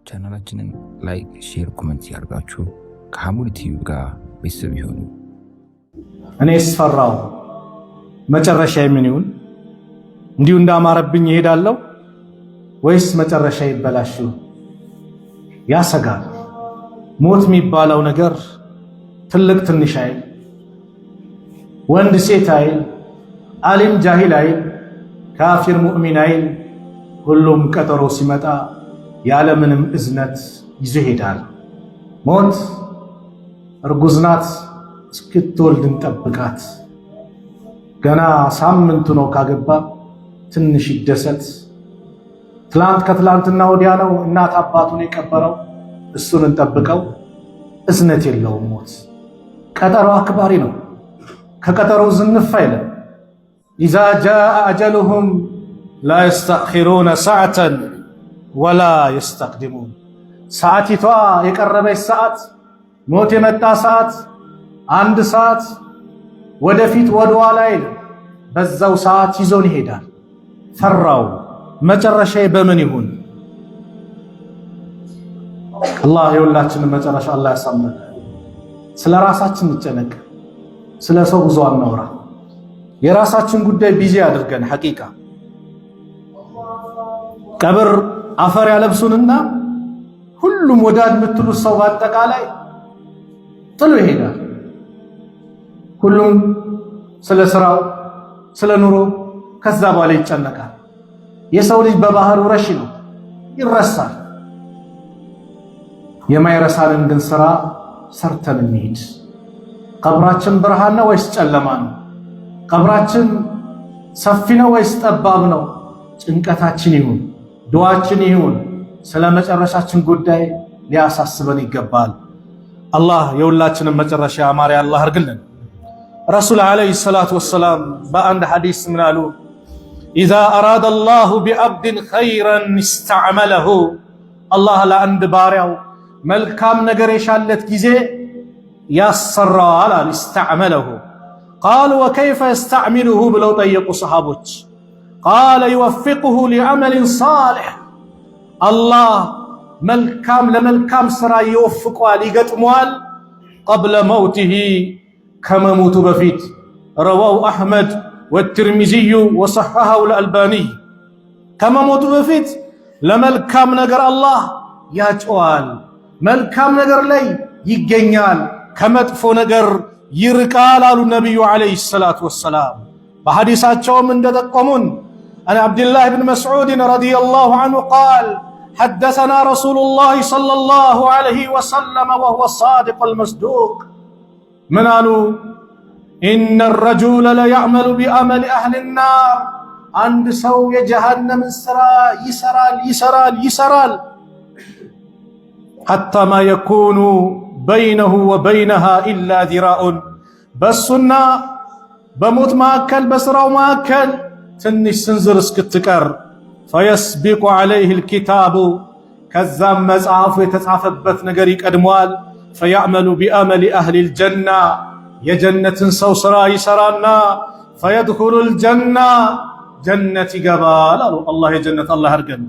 ቻናላችንን ላይክ፣ ሼር፣ ኮሜንት ያርጋችሁ ከሐሙድ ቲቪ ጋር ቤተሰብ ይሁኑ። እኔስ ፈራው መጨረሻዬ ምን ይሁን? እንዲሁ እንዳማረብኝ እሄዳለሁ ወይስ መጨረሻ ይበላሽ? ያሰጋል። ሞት የሚባለው ነገር ትልቅ ትንሽ አይል፣ ወንድ ሴት አይል፣ ዓሊም ጃሂል አይል፣ ካፊር ሙእሚን አይል፣ ሁሉም ቀጠሮ ሲመጣ ያለምንም እዝነት ይዞ ይሄዳል። ሞት እርጉዝ ናት፣ እስክትወልድ እንጠብቃት። ገና ሳምንቱ ነው ካገባ ትንሽ ይደሰት። ትላንት ከትላንትና ወዲያ ነው እናት አባቱን የቀበረው፣ እሱን እንጠብቀው። እዝነት የለውም ሞት። ቀጠሮ አክባሪ ነው፣ ከቀጠሮው ዝንፍ አይልም። ኢዛ ጃአ አጀሉሁም ላ የስተእኺሩነ ሰዓተን ወላ የስተቅድሙን። ሰዓቲቷ የቀረበች ሰዓት፣ ሞት የመጣ ሰዓት፣ አንድ ሰዓት ወደፊት ወደኋላ አይልም። በዛው ሰዓት ይዞን ይሄዳል። ፈራው መጨረሻዬ በምን ይሁን? አላህ የሁላችንን መጨረሻ አላህ ያሳምረን። ስለ ራሳችን እንጨነቅ፣ ስለ ሰው ብዙ አናውራ። የራሳችን ጉዳይ ቢዚ አድርገን ሐቂቃ ቀብር አፈር ያለብሱንና ሁሉም ወዳጅ የምትሉት ሰው በአጠቃላይ ጥሎ ይሄዳል። ሁሉም ስለ ስራው፣ ስለ ኑሮ ከዛ በኋላ ይጨነቃል። የሰው ልጅ በባህሩ ረሺ ነው፣ ይረሳል። የማይረሳንን ግን ስራ ሰርተን እንሂድ። ቀብራችን ብርሃን ነው ወይስ ጨለማ ነው? ቀብራችን ሰፊ ነው ወይስ ጠባብ ነው? ጭንቀታችን ይሁን ዱዓችን ይሁን ስለ መጨረሻችን ጉዳይ ሊያሳስበን ይገባል። አላህ የሁላችንን መጨረሻ ያማረ አላህ አርግልን። ረሱል ዓለይሂ ሰላቱ ወሰላም በአንድ ሐዲስ ምን አሉ? ኢዛ አራደ አላሁ ቢዐብድን ኸይረን ኢስተዕመለሁ። አላህ ለአንድ ባሪያው መልካም ነገር የሻለት ጊዜ ያሰራዋል አሉ። ኢስተዕመለሁ ቃሉ ወከይፈ የስተዕሚሉሁ ብለው ጠየቁ ሰሃቦች። ቃለ ይወፊቅሁ ሊዐመሊን ሳሊሕ። አላህ መልካም ለመልካም ሥራ ይወፍቀዋል፣ ይገጥመዋል። ቀብለ መውቲሂ ከመሞቱ በፊት። ረዋሁ አሕመድ ወትርሚዚዩ ወሰሐሐሁ አልአልባኒይ። ከመሞቱ በፊት ለመልካም ነገር አላህ ያጨዋል፣ መልካም ነገር ላይ ይገኛል፣ ከመጥፎ ነገር ይርቃል አሉ ነቢዩ ዓለይሂ ሰላቱ ወሰላም። በሐዲሳቸውም እንደጠቆሙን عن عبد الله بن مسعود رضي الله عنه قال حدثنا رسول الله صلى الله عليه وسلم وهو الصادق المصدوق من قالوا إن الرجل ليعمل بأمل أهل النار. عند سو جهنم يسرال حتى ما يكون بينه وبينها إلا ذراع. بسنا بموت ماكل بسراو ماكل ትንሽ ስንዝር እስክትቀር ፈየስቢቁ ዐለይህ ልኪታቡ ከዛም መጽሐፉ የተጻፈበት ነገር ይቀድመዋል። ፈያዕመሉ ቢአመሊ አህሊ ልጀና የጀነትን ሰው ሥራ ይሠራና ፈየድኹሉ ልጀና ጀነት ይገባል አሉ። አላህ የጀነት አላህ አድርገን።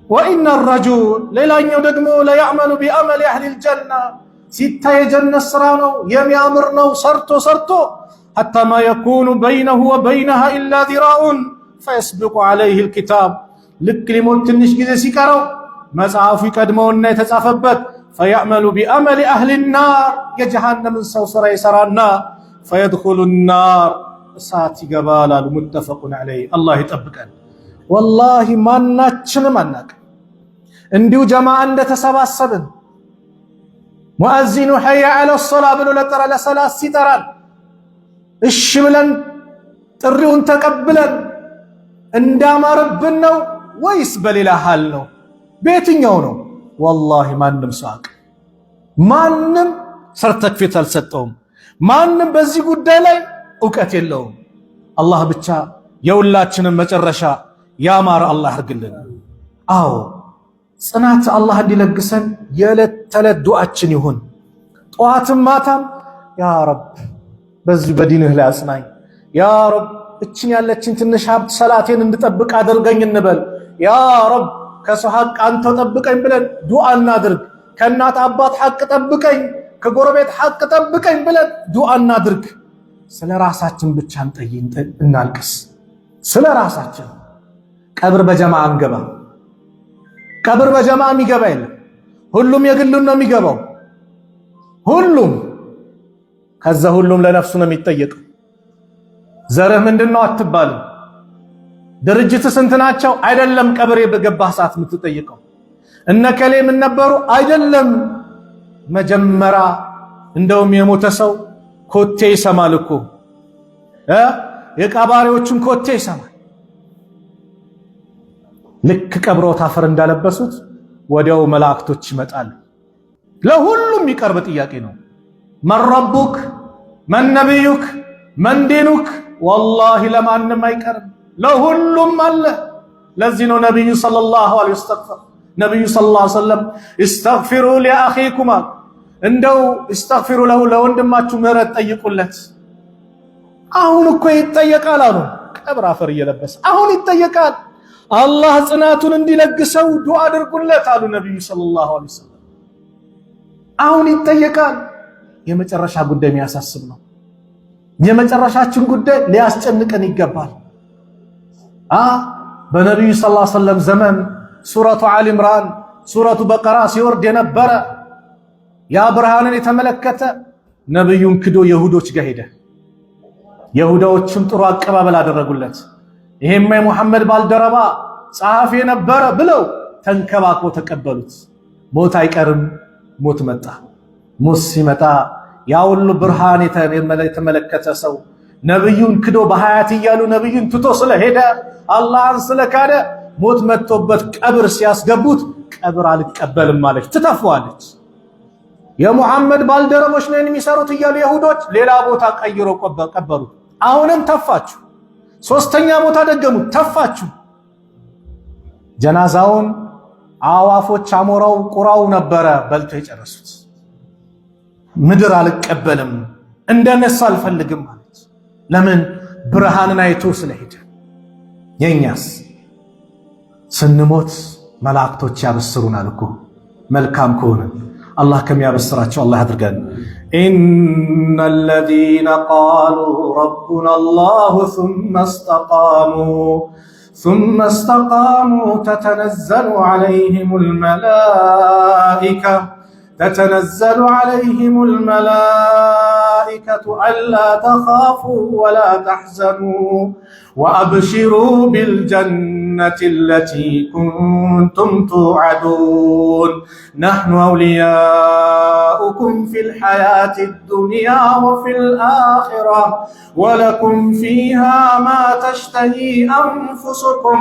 ወኢነ ረጁል ሌላኛው ደግሞ ለያዕመሉ ቢአመሊ አህሊ ልጀና ሲታይ የጀነት ሥራ ነው የሚያምር ነው ሰርቶ حتى ما يكون بينه وبينها إلا ذراع فيسبق عليه الكتاب. ልክ ሊሞት ትንሽ ጊዜ ሲቀረው መጽሐፉ ይቀድመውና የተጻፈበት فيعمل بأمل أهل النار የጀሃነምን ሰው ሥራ ይሠራና فيدخل النار እሳት ይገባል አሉ። متفق عليه። አላህ ይጠብቀን። ወላሂ ማናችንም አናውቅም። እንዲሁ ጀማዓ እንደተሰባሰብን ሙአዚኑ ሐየ ዐለ ሶላ ብሎ ለሰላት ሲጠራን እሺ ብለን ጥሪውን ተቀብለን እንዳማረብን ነው ወይስ በሌላ ሐል ነው? በየትኛው ነው? ወላሂ ማንም ሳቅ ማንም ሰርተክፊት አልሰጠውም። ማንም በዚህ ጉዳይ ላይ ዕውቀት የለውም። አላህ ብቻ የሁላችንን መጨረሻ ያማረ አላህ አድርግልን። አዎ ጽናት አላህ እንዲለግሰን የዕለት ተዕለት ዱዓችን ይሁን። ጠዋትም ማታም ያ ረብ በዚህ በዲንህ ላይ አጽናኝ፣ ያ ረብ እችን ያለችን ትንሽ ሀብት ሰላቴን እንድጠብቅ አድርገኝ እንበል። ያ ረብ ከሰው ሐቅ አንተ ጠብቀኝ ብለን ዱዓ እናድርግ። ከእናት አባት ሐቅ ጠብቀኝ፣ ከጎረቤት ሐቅ ጠብቀኝ ብለን ዱዓ እናድርግ። ስለ ራሳችን ብቻ እናልቅስ። ስለ ራሳችን ቀብር በጀማ አንገባ። ቀብር በጀማ የሚገባ የለም። ሁሉም የግሉን ነው የሚገባው። ሁሉም ከዛ ሁሉም ለነፍሱ ነው የሚጠየቀው። ዘርህ ምንድነው አትባልም። ድርጅት ስንት ናቸው አይደለም። ቀብር በገባህ ሰዓት የምትጠየቀው እነከሌ ምን ነበሩ አይደለም። መጀመሪያ እንደውም የሞተ ሰው ኮቴ ይሰማል እኮ የቀባሪዎቹን ኮቴ ይሰማል። ልክ ቀብሮት አፈር እንዳለበሱት ወዲያው መላእክቶች ይመጣሉ። ለሁሉም የሚቀርብ ጥያቄ ነው። መን ረቡክ መን ነቢዩክ መን ዲኑክ። ወላሂ ለማንም አይቀርም፣ ለሁሉም አለ። ለዚህ ነው ነቢዩ ሰለላሁ ዐለይሂ ወሰለም እስተግፊሩ ሊአኺኩም፣ እንደው እስተግፊሩ ለሁ ለወንድማችሁ ምህረት ጠይቁለት። አሁን እኮ ይጠየቃል አሉ። ቀብር አፈር እየለበሰ አሁን ይጠየቃል። አላህ ጽናቱን እንዲለግሰው ዱዓ አድርጉለት አሉ ነቢዩ ሰለላሁ ዐለይሂ ወሰለም። አሁን ይጠየቃል። የመጨረሻ ጉዳይ የሚያሳስብ ነው። የመጨረሻችን ጉዳይ ሊያስጨንቀን ይገባል። በነቢዩ ሰለላሁ ዐለይሂ ወሰለም ዘመን ሱረቱ አሊ ኢምራን ሱረቱ በቀራ ሲወርድ የነበረ ያ ብርሃንን የተመለከተ ነቢዩን ክዶ የሁዶች ጋር ሄደ። የሁዳዎችም ጥሩ አቀባበል አደረጉለት። ይሄማ የሙሐመድ ባልደረባ ጸሐፊ የነበረ ብለው ተንከባክበው ተቀበሉት። ሞት አይቀርም። ሞት መጣ። ሞት ሲመጣ ያ ሁሉ ብርሃን የተመለከተ ሰው ነብዩን ክዶ በሐያት እያሉ ነብዩን ትቶ ስለሄደ አላህን ስለካደ ሞት መጥቶበት ቀብር ሲያስገቡት ቀብር አልቀበልም ማለች፣ ትተፋዋለች። የሙሐመድ ባልደረቦች ነን የሚሰሩት እያሉ ይሁዶች ሌላ ቦታ ቀይሮ ቀበሩት። አሁንም ተፋችሁ። ሶስተኛ ቦታ ደገሙት፣ ተፋችሁ። ጀናዛውን አዋፎች አሞራው ቁራው ነበረ በልቶ የጨረሱት። ምድር አልቀበልም እንደነሱ አልፈልግም ማለት ለምን? ብርሃንን አይቶ ስለሄደ። የኛስ ስንሞት መላእክቶች ያበስሩናል እኮ መልካም ከሆነ አላህ ከሚያበስራቸው አላህ አድርገን። ኢነ الذين قالوا ربنا الله ثم استقاموا تتنزل عليهم الملائكة ألا تخافوا ولا تحزنوا وأبشروا بالجنة التي كنتم توعدون نحن أولياؤكم في الحياة الدنيا وفي الآخرة ولكم فيها ما تشتهي أنفسكم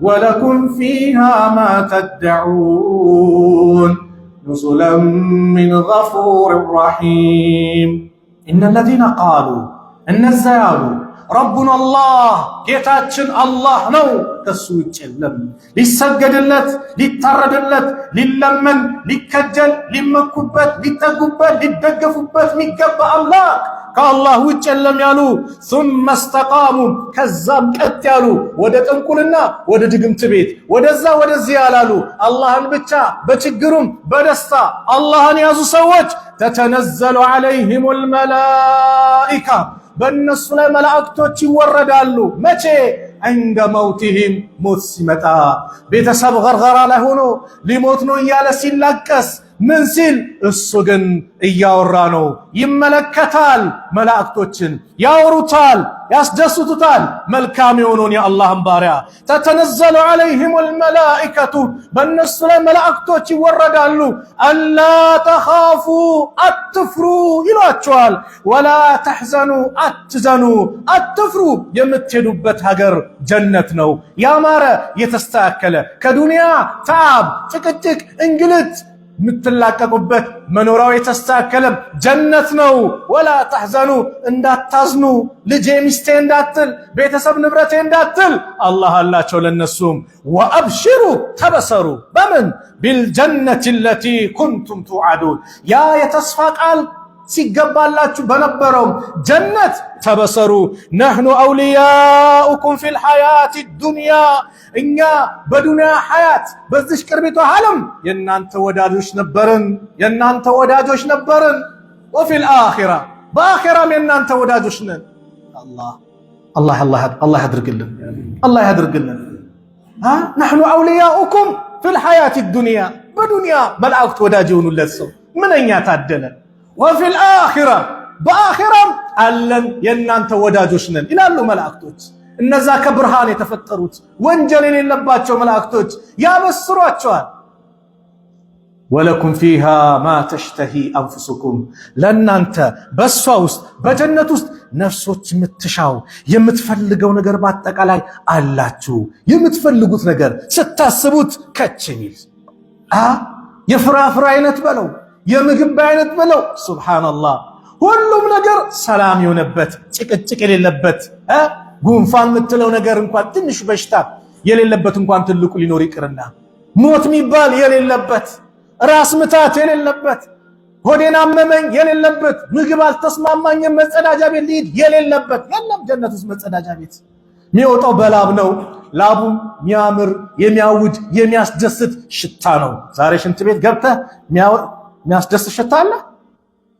ولكم فيها ما تدعون نزلا من غفور رحيم إن الذين قالوا እነዚያ ያሉ ረቡና አላህ ጌታችን አላህ ነው፣ ከሱ ውጭ የለም። ሊሰገድለት፣ ሊታረድለት፣ ሊለመን፣ ሊከጀል፣ ሊመኩበት፣ ሊጠጉበት፣ ሊደገፉበት የሚገባ አምላክ ከአላህ ውጭ የለም ያሉ ثم استقاموا ከዛም ቀጥ ያሉ ወደ ጥንቁልና ወደ ድግምት ቤት ወደዛ ወደዚህ ያላሉ አላህን ብቻ በችግሩም በደስታ አላህን ያዙ ሰዎች ተተነዘሉ عليهم الملائكة በእነሱ ላይ መላእክቶች ይወረዳሉ። መቼ? عند موتهم ሞት ሲመጣ ቤተሰብ ገርገራ ላይ ሆኖ ሊሞት ነው እያለ ሲላቀስ ምን ሲል እሱ ግን እያወራ ነው። ይመለከታል፣ መላእክቶችን ያወሩታል፣ ያስደስቱታል። መልካም የሆነውን የአላህን ባሪያ ተተነዘሉ عليهم الملائكة በእነሱ ላይ መላእክቶች ይወረዳሉ። አላ ተኻፉ አትፍሩ ይሏቸዋል። ወላ ተሕዘኑ አትዘኑ አትፍሩ። የምትሄዱበት ሀገር ጀነት ነው፣ ያማረ የተስተካከለ ከዱንያ ተዓብ፣ ጭቅጭቅ፣ እንግልት የምትላቀቁበት መኖሪያው የተስተካከለ ጀነት ነው። ወላ ተሕዘኑ እንዳታዝኑ፣ ልጄ ሚስቴ እንዳትል፣ ቤተሰብ ንብረቴ እንዳትል አላህ አላቸው ለነሱም። ወአብሽሩ ተበሰሩ በምን ቢልጀነት التي كنتم توعدون ያ የተስፋ ቃል ሲገባላችሁ በነበረው ጀነት ተበሰሩ። ነህኑ አውሊያኡኩም ፊል ሐያቲ ዱንያ እኛ በዱንያ ሐያት በዚህ ቅርቢቷ ዓለም የናንተ ወዳጆች ነበርን ወፊል አኺራ በአኺራም የናንተ ወዳጆች ነን። አላህ ያድርግልን። ነህኑ አውሊያኡኩም ፊል ሐያቲ ዱንያ በዱንያ መላእክት ወዳጅ የሆኑለት ሰው ምንኛ ታደለ። ወፊል አኺራ በአኺራም አለን የናንተ ወዳጆች ነን ይላሉ መላእክቶች። እነዛ ከብርሃን የተፈጠሩት ወንጀል የሌለባቸው መላእክቶች ያበስሯቸዋል። ወለኩም ፊሃ ማ ተሽተሂ አንፉሱኩም ለናንተ በሷ ውስጥ በጀነት ውስጥ ነፍሶች የምትሻው የምትፈልገው ነገር በአጠቃላይ አላችሁ። የምትፈልጉት ነገር ስታስቡት ከች የሚል የፍራፍሬ አይነት በለው የምግብ አይነት በለው ሱብሃንአላህ ሁሉም ነገር ሰላም የሆነበት ጭቅጭቅ የሌለበት ጉንፋን የምትለው ነገር እንኳን ትንሽ በሽታ የሌለበት እንኳን ትልቁ ሊኖር ይቅርና ሞት የሚባል የሌለበት ራስ ምታት የሌለበት ሆዴን አመመኝ የሌለበት ምግብ አልተስማማኝም መጸዳጃ ቤት ልሂድ የሌለበት የለም። ጀነት ውስጥ መጸዳጃ ቤት የሚወጣው በላብ ነው። ላቡ የሚያምር የሚያውድ የሚያስደስት ሽታ ነው። ዛሬ ሽንት ቤት ገብተህ የሚያስደስት ሽታ አለ?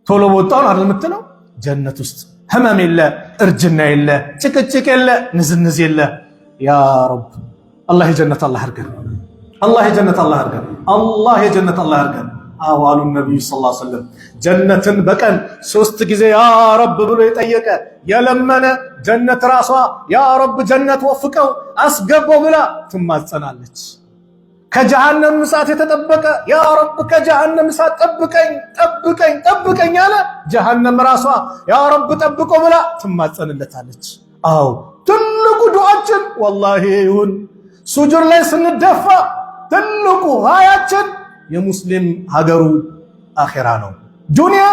ቶሎ ወጣውን አይደል የምትለው? ጀነት ውስጥ ህመም የለ፣ እርጅና የለ፣ ጭቅጭቅ የለ፣ ንዝንዝ የለ። ያ ረብ አላህ የጀነት አላህ አድርገን። አላህ የጀነት አላህ አድርገን። አዋሉ ነብዩ ሰለላሁ ዐለይሂ ወሰለም ጀነትን በቀን 3 ጊዜ ያ ረብ ብሎ የጠየቀ የለመነ ጀነት ራሷ ያ ረብ ጀነት ወፍቀው አስገባው ብላ ትማጸናለች። ከጀሃነም እሳት የተጠበቀ ያ ረብ ከጀሃነም እሳት ጠብቀኝ አለ። ጀሃነም ራሷ ያ ረብ ጠብቆ ብላ ትማጸንለታለች። አው ትልቁ ዱዓችን ወላሂ ይሁን ሱጁድ ላይ ስንደፋ ትልቁ ሀያችን የሙስሊም ሀገሩ አኺራ ነው። ዱንያ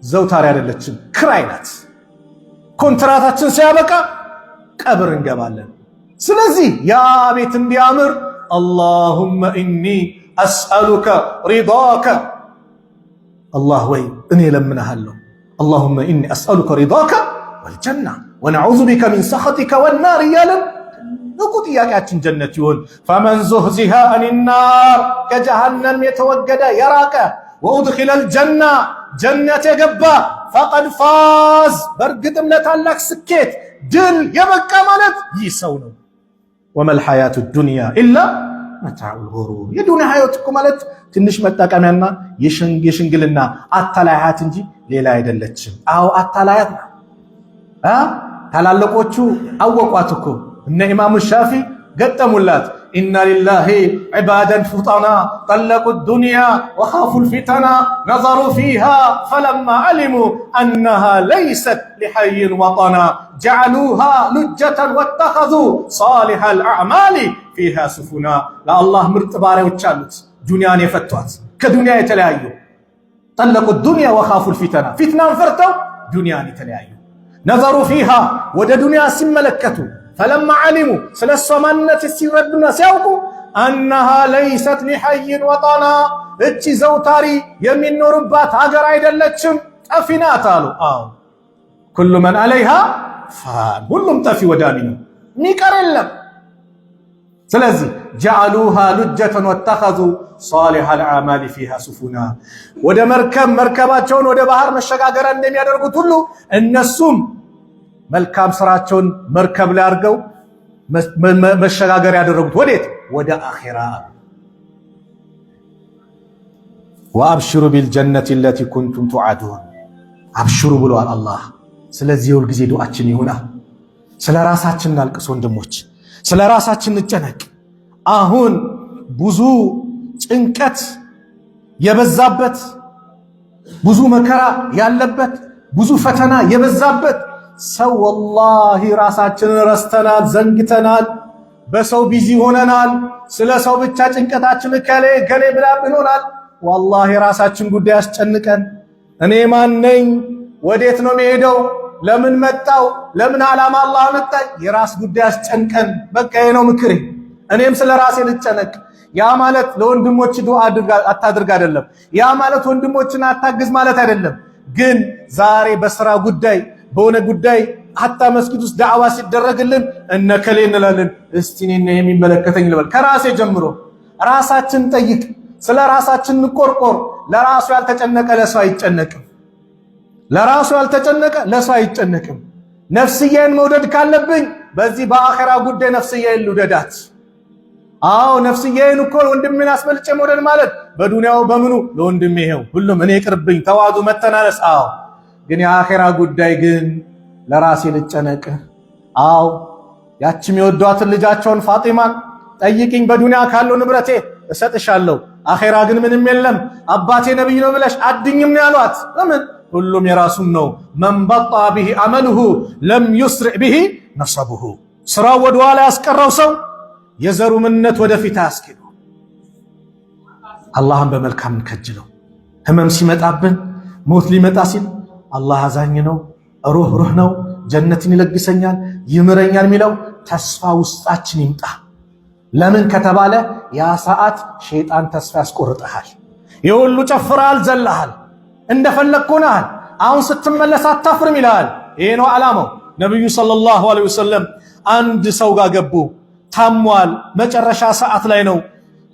ዘውታሪ አይደለችም፣ ክራይ ናት። ኮንትራታችን ሲያበቃ ቀብር እንገባለን። ስለዚህ ያ ቤት እንዲያምር አላሁመ ኢኒ አስአሉከ ሪዳከ አላህ ወይ እኔ ለምንሃለሁ አላሁመ ኢኒ አስአሉከ ሪዳከ ወልጀና ወነዑዙ ቢከ ሚን ሰኸጢከ ወናር እያለን ንቁ ጥያቄያችን ጀነት ይሁን። ፈመን ዙህዚሃ አኒናር ከጀሃነም የተወገደ የራቀ ወኡድኺለል ጀና ጀነት የገባ ፈቀድ ፋዝ በእርግጥም ለታላቅ ስኬት ድል የበቃ ማለት ይህ ሰው ነው። ወመል ሐያቱ ዱንያ ኢላ መታዑል ጉሩር የዱንያ ህይወት እኮ ማለት ትንሽ መጠቀሚያና የሽንግልና አታላያት እንጂ ሌላ አይደለችም። አዎ አታላያት ነው። ታላላቆቹ አወቋት እኮ እነ ኢማሙ ሻፊ ገጠሙላት። ኢነ ሊላሂ ዒባደን ፉጠና ጠለቁ ዱንያ ወኻፉ ልፊተና ነዘሩ ፊሃ ፈለማ ዓሊሙ አነሃ ለይሰት ሊሐይን ወጠና ጀዓሉሃ ሉጀተን ወተኸዙ ሳሊሐ ልአዕማሊ ፊሃ ሱፉና። ለአላህ ምርጥ ባሪያዎች አሉት ዱንያን የፈቷት ከዱንያ የተለያዩ ጠለቁ ዱንያ ወኻፉ ልፊተና ፊትናን ፈርተው ዱንያን የተለያዩ ነዘሩ ፊሃ ወደ ዱንያ ሲመለከቱ ፈለማ ዓሊሙ ስለ እሷ ማንነት ሲረዱና ሲያውቁ አነሃ ለይሰት ሊሐይን ወጠና እቺ ዘውታሪ የሚኖሩባት ሀገር አይደለችም ጠፊ ናት አሉ። አዎ ኩሉ መን ዓለይሃ ፋን ሁሉም ጠፊ ወዳሚ ነው፣ የሚቀር የለም። ስለዚህ ጀዓሉሃ ሉጀተን ወተኸዙ ሳሊሐ ልአዕማሊ ፊሃ ሱፉና ወደ መርከባቸውን ወደ ባህር መሸጋገሪያ እንደሚያደርጉት ሁሉ እነሱም መልካም ስራቸውን መርከብ ላይ አድርገው መሸጋገር ያደረጉት ወዴት? ወደ አኺራ። ወአብሽሩ ቢልጀነቲ ለቲ ኩንቱም ቱዓዱን አብሽሩ ብሏል አላህ። ስለዚህ የሁል ጊዜ ዱዓችን ይሁና። ስለ ራሳችን እናልቅስ ወንድሞች፣ ስለ ራሳችን እንጨነቅ። አሁን ብዙ ጭንቀት የበዛበት ብዙ መከራ ያለበት ብዙ ፈተና የበዛበት ሰው ወላሂ ራሳችንን ረስተናል፣ ዘንግተናል፣ በሰው ቢዚ ሆነናል። ስለ ሰው ብቻ ጭንቀታችን ገሌ ብላብን ሆናል። ወላሂ ራሳችን ጉዳይ አስጨንቀን እኔ ማን ነኝ? ወዴት ነው የምሄደው? ለምን መጣው? ለምን ዓላማ አላህ መጣኝ? የራስ ጉዳይ አስጨንቀን በቃ ነው ምክሬ። እኔም ስለ ራሴ ልጨነቅ። ያ ማለት ለወንድሞች ዱዓ አታድርግ አይደለም። ያ ማለት ወንድሞችን አታግዝ ማለት አይደለም። ግን ዛሬ በስራ ጉዳይ በሆነ ጉዳይ ሐታ መስጊድ ውስጥ ዳዕዋ ሲደረግልን እነከሌ እንላለን። እስቲ እኔን የሚመለከተኝ ልበል። ከራሴ ጀምሮ ራሳችን ጠይቅ፣ ስለ ራሳችን እንቆርቆር። ለራሱ ያልተጨነቀ ለሰው አይጨነቅም። ለራሱ ያልተጨነቀ ለሰው አይጨነቅም። ነፍስዬን መውደድ ካለብኝ በዚህ በአኺራ ጉዳይ ነፍስዬን ልውደዳት። አዎ ነፍስዬን እኮ ወንድሜን አስበልጬ መውደድ ማለት በዱንያው በምኑ ለወንድሜ ይሄው ሁሉም እኔ ቅርብኝ ተዋዱ መተናነስ። አዎ ግን የአኺራ ጉዳይ ግን ለራሴ ልጨነቅ። አዎ ያችም የወዷትን ልጃቸውን ፋጢማን ጠይቂኝ በዱንያ ካለው ንብረቴ እሰጥሻለሁ፣ አኺራ ግን ምንም የለም አባቴ ነብይ ነው ብለሽ አድኝም ያሏት። ለምን? ሁሉም የራሱን ነው። መን በጣ ቢሂ አመልሁ ለም ዩስሪዕ ቢሂ ነሰቡሁ። ስራው ወደ ኋላ ያስቀረው ሰው የዘሩ ምንነት ወደፊት አያስኬደው። አላህን በመልካም እንከጅለው። ህመም ሲመጣብን ሞት ሊመጣ ሲል አላህ አዛኝ ነው፣ ሩህ ነው፣ ጀነትን ይለግሰኛል፣ ይምረኛል የሚለው ተስፋ ውስጣችን ይምጣ። ለምን ከተባለ ያ ሰዓት ሸይጣን ተስፋ ያስቆርጠሃል። የሁሉ ጨፍረሃል፣ ዘለሃል፣ እንደፈለግህ ሆነሃል። አሁን ስትመለስ አታፍርም ይልሃል። ይሄ ነው ዓላማው። ነቢዩ ሰለላሁ ዐለይሂ ወሰለም አንድ ሰው ጋር ገቡ። ታሟል፣ መጨረሻ ሰዓት ላይ ነው።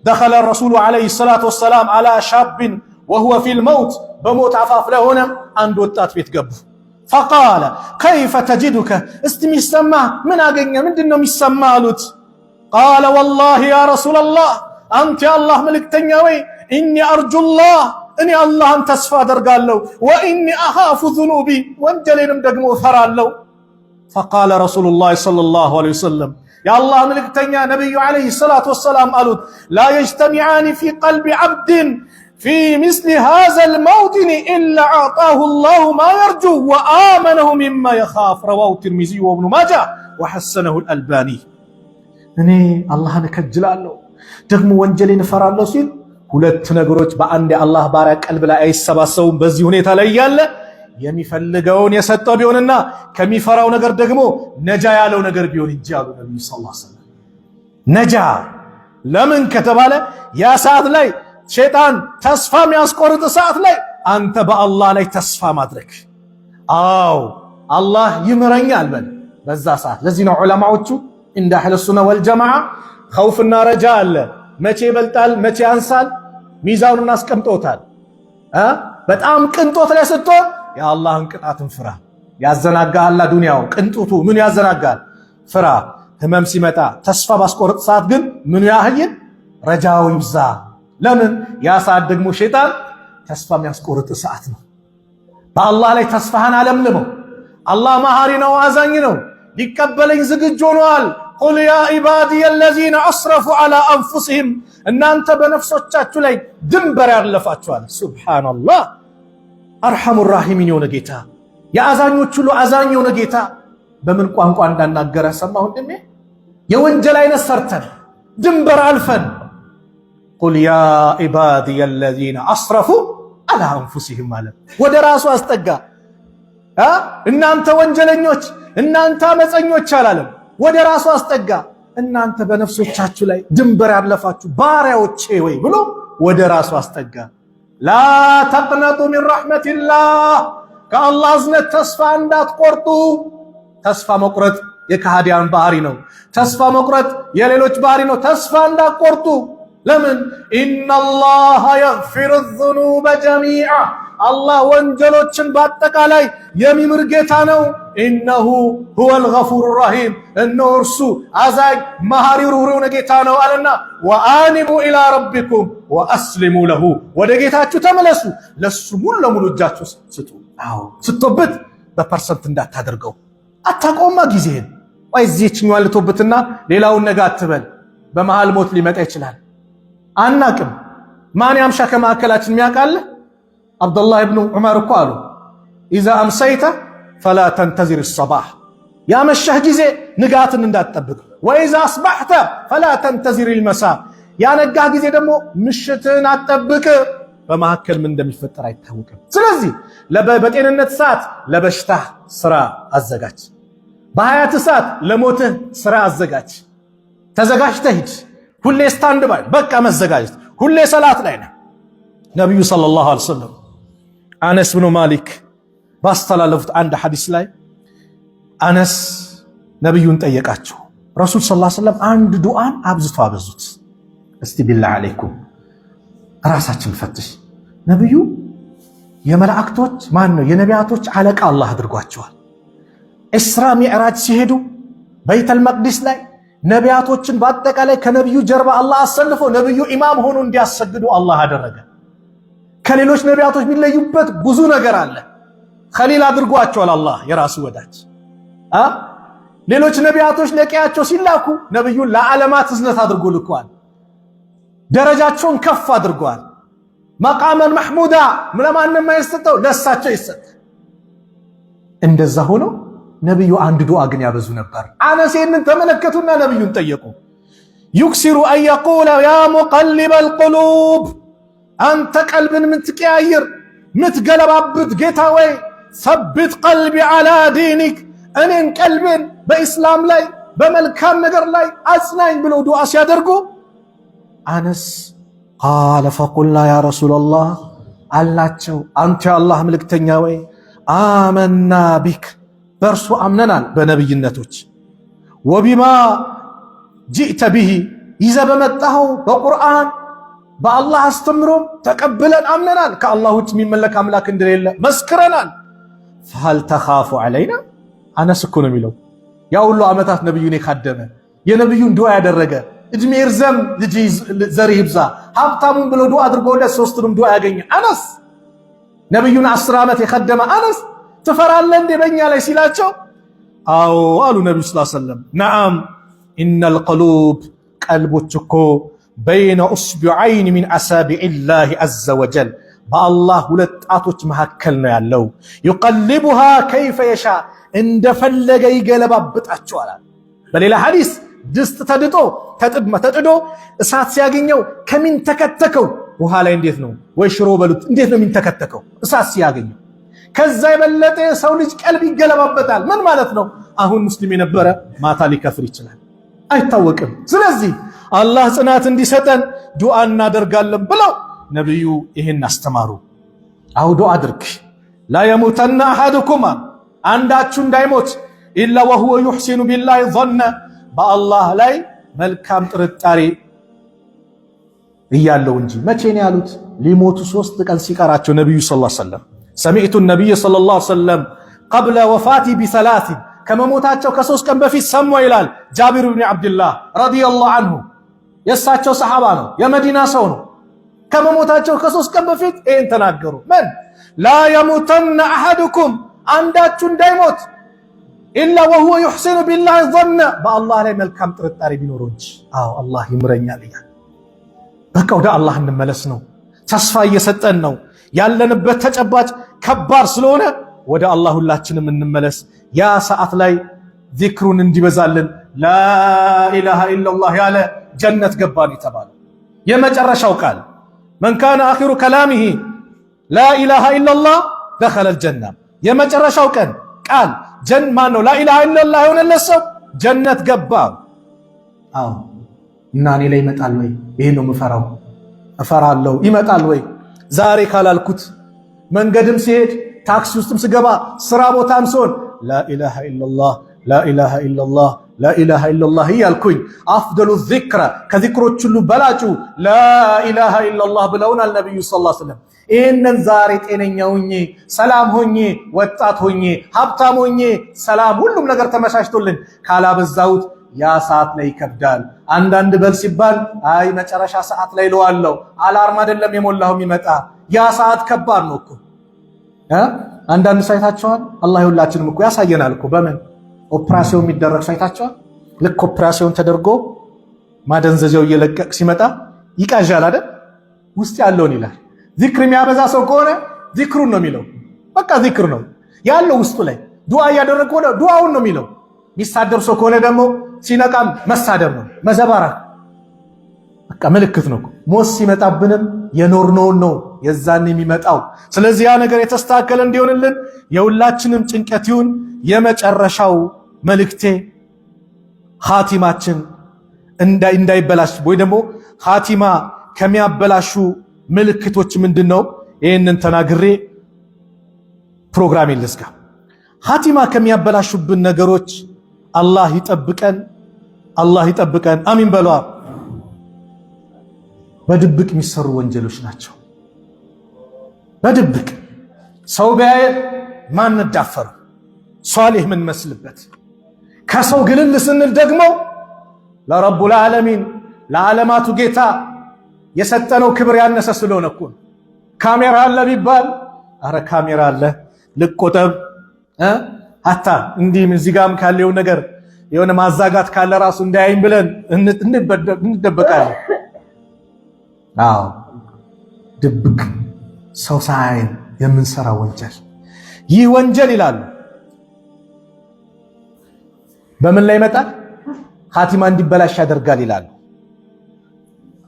ደኸለ ረሱሉ ዐለይሂ ሰላቱ ወሰላም አላ ሻብን ወሁወ ፊል መውት፣ በሞት አፋፍ ላይ ሆነ አንድ ወጣት ቤት ገቡ። ፈቃለ ከይፈ ተጅዱከ፣ እስቲ የሚሰማህ ምን አገኘ? ምንድን ነው የሚሰማህ አሉት። ቃለ ወላሂ ያ ረሱለላህ፣ አንተ የአላህ መልእክተኛ ወይ ኢኒ አርጁላህ፣ እኔ አላህን ተስፋ አደርጋለሁ፣ ወኢኒ አኻፉ ዙኑቢ፣ ወንጀሌንም ደግሞ እፈራለሁ። ፈቃለ ረሱሉላህ ሰለላሁ ዐለይሂ ወሰለም፣ የአላህ መልእክተኛ ነቢዩ ዐለይሂ ሰላቱ ወሰላም አሉት፣ ላ የጅተሚዓኒ ፊ ቀልቢ ዐብድን ፊ ምስሊ ሃዘል መውጢን ኢላ አዕጣሁ ላሁ ማ የርጁ ወአመነሁ ሚማ የኻፍ። ረዋሁ ትርሚዚዩ ወብኑ ማጃ ወሐሰነሁ አልአልባኒ። እኔ አላህን እከጅላለሁ ደግሞ ወንጀሌን እፈራለሁ ሲል ሁለት ነገሮች በአንድ የአላህ ባሪያ ቀልብ ላይ አይሰባሰቡም። በዚህ ሁኔታ ላይ ያለ የሚፈልገውን የሰጠው ቢሆንና ከሚፈራው ነገር ደግሞ ነጃ ያለው ነገር ቢሆን እንጂ አሉ ነብዩ ሰለላሁ ዐለይሂ ወሰለም። ነጃ ለምን ከተባለ ያ ሰዓት ላይ ሸይጣን ተስፋ የሚያስቆርጥ ሰዓት ላይ አንተ በአላህ ላይ ተስፋ ማድረግ። አዎ አላህ ይምረኛል በል በዛ ሰዓት። ለዚህ ነው ዑለማዎቹ እንደ አህለ ሱና ወልጀማዓ ኸውፍና ረጃ አለ። መቼ ይበልጣል መቼ ያንሳል ሚዛኑን አስቀምጦታል። በጣም ቅንጦት ላይ ስትሆን የአላህን ቅጣትን ፍራ። ያዘናጋሃል ዱንያው ቅንጡቱ ምን ያዘናጋል? ፍራ። ህመም ሲመጣ ተስፋ ባስቆርጥ ሰዓት ግን ምን ያህል ረጃው ይብዛ። ለምን? ያ ሰዓት ደግሞ ሸይጣን ተስፋ የሚያስቆርጥ ሰዓት ነው። በአላህ ላይ ተስፋህን አለምልመው። አላህ መሐሪ ነው፣ አዛኝ ነው፣ ሊቀበለኝ ዝግጁ ሆኗል። ቁል ያ ኢባዲየ አለዚነ አስረፉ ዐላ አንፉሲሂም፣ እናንተ በነፍሶቻችሁ ላይ ድንበር ያለፋችኋል። ሱብሓነላህ። አርሐሙ ራሒሚን የሆነ ጌታ፣ የአዛኞች ሁሉ አዛኝ የሆነ ጌታ በምን ቋንቋ እንዳናገረ ሰማሁ ወንድሜ። የወንጀል አይነት ሰርተን ድንበር አልፈን ቁል ያ ኢባዲየ አለዚነ አስረፉ ዐላ አንፉሲሂም ማለት ወደ ራሱ አስጠጋ። እናንተ ወንጀለኞች፣ እናንተ አመፀኞች አላለም። ወደ ራሱ አስጠጋ። እናንተ በነፍሶቻችሁ ላይ ድንበር ያለፋችሁ ባሪያዎቼ ወይ ብሎ ወደ ራሱ አስጠጋ። ላ ተቅነጡ ሚን ረሕመቲላህ፣ ከአላህ እዝነት ተስፋ እንዳትቆርጡ። ተስፋ መቁረጥ የከሃዲያን ባህሪ ነው። ተስፋ መቁረጥ የሌሎች ባህሪ ነው። ተስፋ እንዳትቆርጡ። ለምን? ኢነላህ የግፊሩ ዙኑበ ጀሚዓ፣ አላህ ወንጀሎችን በአጠቃላይ የሚምር ጌታ ነው። ኢነሁ ሁወል ገፉሩ ረሂም፣ እነሆ እርሱ አዛኝ መሐሪ ርኅሩህ ጌታ ነው አለና ወአኒቡ ኢላ ረቢኩም ወአስሊሙ ለሁ፣ ወደ ጌታችሁ ተመለሱ፣ ለሱ ሙሉ ለሙሉ እጃችሁ ስጡ። አዎ ስቶብት በፐርሰንት እንዳታደርገው። አታቆማ ጊዜህን። ወይ እዚህኛው ልቶብትና ሌላውን ነገ አትበል። በመሃል ሞት ሊመጣ ይችላል፣ አናቅም። ማን ያምሻ ከማዕከላችን የሚያውቃል? አብዱላህ ኢብኑ ዑመር እኮ አሉ ኢዛ አምሰይተ ፈላ ተንተዚር ሰባህ፣ ያመሸህ ጊዜ ንጋትን እንዳትጠብቅ። ወኢዛ አስባሕተ ፈላ ተንተዚር ልመሳ፣ ያነጋህ ጊዜ ደግሞ ምሽትን አትጠብቅ። በመካከል ምን እንደሚፈጠር አይታወቅም። ስለዚህ በጤንነት ሰዓት ለበሽታህ ስራ አዘጋጅ፣ በሀያት ሰዓት ለሞትህ ስራ አዘጋጅ። ተዘጋጅተህ ሂድ። ሁሌ ስታንድ ባይ፣ በቃ መዘጋጀት። ሁሌ ሰላት ላይ ነህ። ነቢዩ ሰለላሁ ዐለይሂ ወሰለም አነስ ብኑ ማሊክ ባስተላለፉት አንድ ሐዲስ ላይ አነስ ነብዩን ጠየቃቸው። ረሱል ሰለላሁ ዐለይሂ ወሰለም አንድ ዱዓን አበዙት። እስቲ ቢላህ አለይኩም ራሳችን ፈትሽ። ነብዩ የመላእክቶች የነቢያቶች አለቃ አላህ አድርጓቸዋል። ኢስራ ሚዕራጅ ሲሄዱ በይተል መቅዲስ ላይ ነቢያቶችን በአጠቃላይ ከነብዩ ጀርባ አላህ አሰልፎ ነብዩ ኢማም ሆኖ እንዲያሰግዱ አላህ አደረገ። ከሌሎች ነቢያቶች የሚለዩበት ብዙ ነገር አለ። ኸሊል አድርጓቸዋል አላህ የራሱ ወዳጅ። ሌሎች ነቢያቶች ለቀያቸው ሲላኩ ነብዩን ለዓለማት እዝነት አድርጎ ልኳል። ደረጃቸውን ከፍ አድርጓል። መቃመን መሕሙዳ ለማንም የማይሰጠው ለሳቸው ይሰጥ። እንደዛ ሆኖ ነብዩ አንድ ዱዓ ግን ያበዙ ነበር። አነስ ይህንን ተመለከቱና ነብዩን ጠየቁ። ዩክሲሩ አን የቁለ ያ ሙቀሊበል ቁሉብ፣ አንተ ቀልብን ምትቀያይር ምትገለባብጥ ጌታ ወይ ሰብት ቀልቢ ዐላ ዲኒክ፣ እኔን ቀልቤን በኢስላም ላይ በመልካም ነገር ላይ አጽናኝ ብለው ዱዓ ሲያደርጉ አነስ ቃለ ፈቁልና ያ ረሱለላህ አላቸው፣ አንተ የአላህ ምልክተኛ ወይ አመና ቢክ፣ በእርሱ አምነናል በነብይነቶች፣ ወቢማ ጂእተ ቢሂ፣ ይዘ በመጣኸው በቁርአን በአላህ አስተምሮም ተቀብለን አምነናል፣ ከአላህ ውጭ የሚመለክ አምላክ እንደሌለ መስክረናል። ፈሀል ተኻፉ ዐለይና፣ አነስ እኮ ነው የሚለው ያ ሁሉ ዓመታት ነብዩን የካደመ የነብዩን ዱዓ ያደረገ እድሜ ይርዘም ልጅ ዘር ይብዛ ሀብታሙን ብሎ ዱዓ አድርጎለት ሶስቱንም ዱዓ ያገኘ አነስ ነብዩን 10 ዓመት የከደመ አነስ ትፈራለህ እንደ በእኛ ላይ ሲላቸው አዎ አሉ ነብዩ ሰለላሁ ዐለይሂ ወሰለም። ነዓም ኢነል ቀሉብ፣ ቀልቦች እኮ በይነ ኡስቡዐይን ሚን አሳቢዒላሂ ዐዘ ወጀል፣ በአላህ ሁለት ጣቶች መካከል ነው ያለው። ዩቀልቡሃ ከይፈ የሻ፣ እንደፈለገ ይገለባብጣቸዋል። በሌላ ሐዲስ ድስት ተጥዶ እሳት ሲያገኘው ከሚንተከተከው ውሃ ላይ እንዴት ነው ወይ ሽሮ በሉት እንዴት ነው የሚንተከተከው እሳት ሲያገኘው፣ ከዛ የበለጠ የሰው ልጅ ቀልብ ይገለባበጣል። ምን ማለት ነው? አሁን ሙስሊም የነበረ ማታ ሊከፍር ይችላል፣ አይታወቅም። ስለዚህ አላህ ጽናት እንዲሰጠን ዱዓ እናደርጋለን ብለው ነብዩ ይሄን አስተማሩ። አው ዱዓ አድርግ ላ የሙተና አሐዱኩም፣ አንዳችሁ እንዳይሞት ኢላ ወሁወ ዩሕሲኑ ቢላሂ ظነ፣ በአላህ ላይ መልካም ጥርጣሬ እያለው እንጂ። መቼ ነው ያሉት? ሊሞቱ 3 ቀን ሲቀራቸው ነብዩ ሰለላሁ ዐለይሂ ወሰለም ሰሚዕቱ ነብይ ሰለላሁ ዐለይሂ ወሰለም ቀብለ ወፋቲ ቢሰላሲ፣ ከመሞታቸው ከ3 ቀን በፊት ሰሙ ይላል ጃቢር ብን አብድላህ ረዲየላሁ ዐንሁ። የእሳቸው ሰሓባ ነው፣ የመዲና ሰው ነው። ከመሞታቸው ከ3 ቀን በፊት ይህን ተናገሩ። ምን ላ የሙተነ አሐዱኩም፣ አንዳችሁ እንዳይሞት ኢላ ወሁወ ዩሕሲኑ ቢላሂ ظነ፣ በአላህ ላይ መልካም ጥርጣሬ ቢኖረው እንጂ። አዎ አላህ ይምረኛል እያል በቃ ወደ አላህ እንመለስ ነው። ተስፋ እየሰጠን ነው። ያለንበት ተጨባጭ ከባድ ስለሆነ ወደ አላህ ሁላችንም እንመለስ። ያ ሰዓት ላይ ዚክሩን እንዲበዛልን ላኢላሃ ኢላላህ ያለ ጀነት ገባን የተባለ የመጨረሻው ቃል መን ካነ አኺሩ ከላሚሂ ላኢላሃ ኢላላህ ደኸለል ጀና፣ የመጨረሻው ቀን ቃል ማን ነው? ላኢላሃ ኢላላህ የሆነለት ሰው ጀነት ገባ። አዎ እና እኔ ላይ ይመጣል ወይ? ይሄ ነው የምፈራው። እፈራለሁ። ይመጣል ወይ? ዛሬ ካላልኩት መንገድም ሲሄድ ታክሲ ውስጥም ስገባ ስራ ቦታም ሲሆን ላኢላሃ ኢላላህ ላኢላሃ ኢላላህ ላኢላሃ ኢላላህ እያልኩኝ አፍደሉ ዚክረ፣ ከዚክሮች ሁሉ በላጩ ላኢላሃ ኢላላህ ብለውናል ነብዩ ሰለላሁ ዐለይሂ ወሰለም። ይህንን ዛሬ ጤነኛ ሆኜ ሰላም ሆኜ ወጣት ሆኜ ሀብታም ሆኜ ሰላም ሁሉም ነገር ተመቻችቶልን ካላበዛሁት ያ ሰዓት ላይ ይከብዳል። አንዳንድ በል ሲባል አይ መጨረሻ ሰዓት ላይ ለዋለው አላርም አይደለም የሞላው የሚመጣ ያ ሰዓት ከባድ ነው እኮ። አንዳንድ ሳይታቸዋል አላህ ሁላችንም እኮ ያሳየናል እኮ። በምን ኦፕራሲዮን የሚደረግ ሳይታቸዋል። ልክ ኦፕራሲዮን ተደርጎ ማደንዘዣው እየለቀቅ ሲመጣ ይቃዣል አይደል? ውስጥ ያለውን ይላል። ዚክር የሚያበዛ ሰው ከሆነ ዚክሩን ነው የሚለው። በቃ ዚክር ነው ያለው ውስጡ ላይ። ዱዓ እያደረገ ከሆነ ዱዓውን ነው የሚለው። የሚሳደብ ሰው ከሆነ ደግሞ ሲነቃም መሳደብ ነው፣ መዘባረቅ በቃ ምልክት ነው። ሞት ሲመጣብንም የኖርነውን ነው የዛን የሚመጣው። ስለዚህ ያ ነገር የተስተካከለ እንዲሆንልን የሁላችንም ጭንቀት ይሁን። የመጨረሻው መልእክቴ ኻቲማችን እንዳይበላሽ ወይ ደግሞ ኻቲማ ከሚያበላሹ ምልክቶች ምንድነው? ይህንን ተናግሬ ፕሮግራም ልዝጋ። ኻቲማ ከሚያበላሹብን ነገሮች አላህ ይጠብቀን፣ አላህ ይጠብቀን። አሚን በሏ። በድብቅ የሚሰሩ ወንጀሎች ናቸው። በድብቅ ሰው ቢያየ ማንዳፈር ሷሊህ ምን መስልበት። ከሰው ግልል ስንል ደግሞ ለረቡል ዓለሚን ለዓለማቱ ጌታ የሰጠነው ክብር ያነሰ ስለሆነ እኮ ካሜራ አለ ቢባል አረ ካሜራ አለ ልቆጠብ ሀታ እንዲህም እዚህ ጋርም ካለው ነገር የሆነ ማዛጋት ካለ ራሱ እንዳያይም ብለን እንደበቃለን። አዎ ድብቅ ሰው ሳይን የምንሰራ ወንጀል ይህ ወንጀል ይላሉ በምን ላይ ይመጣል? ኻቲማ እንዲበላሽ ያደርጋል ይላሉ።